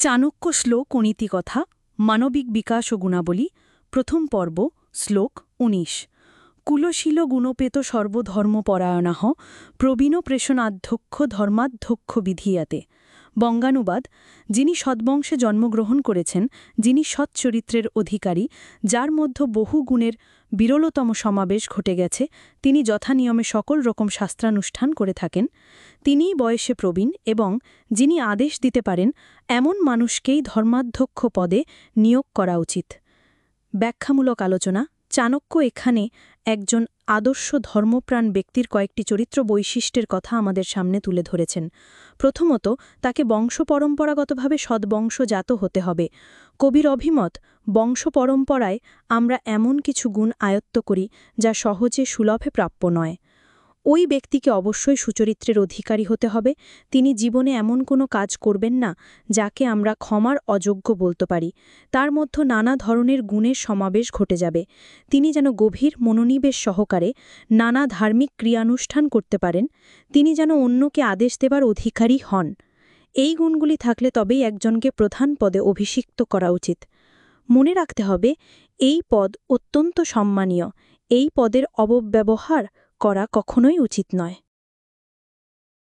চাণক্য শ্লোক ও নীতিকথা মানবিক বিকাশ ও গুণাবলী প্রথম পর্ব শ্লোক ১৯ কুলশীল গুণপেত সর্বধর্মপরায়ণাঃ প্রবীণ প্রেষণাধ্যক্ষ ধর্মাধ্যক্ষ বিধীয়াতে। বঙ্গানুবাদ: যিনি সদ্বংশে জন্মগ্রহণ করেছেন, যিনি সচ্চরিত্রের অধিকারী, যার মধ্যে বহু গুণের বিরলতম সমাবেশ ঘটে গেছে, তিনি যথানিয়মে সকল রকম শাস্ত্রানুষ্ঠান করে থাকেন, তিনিই বয়সে প্রবীণ এবং যিনি আদেশ দিতে পারেন এমন মানুষকেই ধর্মাধ্যক্ষ পদে নিয়োগ করা উচিত। ব্যাখ্যামূলক আলোচনা: চাণক্য এখানে একজন আদর্শ ধর্মপ্রাণ ব্যক্তির কয়েকটি চরিত্র বৈশিষ্ট্যের কথা আমাদের সামনে তুলে ধরেছেন। প্রথমত, তাকে বংশপরম্পরাগতভাবে সদ্বংশজাত হতে হবে। কবির অভিমত, বংশপরম্পরায় আমরা এমন কিছু গুণ আয়ত্ত করি যা সহজে সুলভে প্রাপ্য নয়। ওই ব্যক্তিকে অবশ্যই সুচরিত্রের অধিকারী হতে হবে। তিনি জীবনে এমন কোনো কাজ করবেন না যাকে আমরা ক্ষমার অযোগ্য বলতে পারি। তার মধ্যে নানা ধরনের গুণের সমাবেশ ঘটে যাবে। তিনি যেন গভীর মনোনিবেশ সহকারে নানা ধার্মিক ক্রিয়ানুষ্ঠান করতে পারেন। তিনি যেন অন্যকে আদেশ দেবার অধিকারী হন। এই গুণগুলি থাকলে তবেই একজনকে প্রধান পদে অভিষিক্ত করা উচিত। মনে রাখতে হবে, এই পদ অত্যন্ত সম্মানীয়। এই পদের অপব্যবহার করা কখনোই উচিত নয়।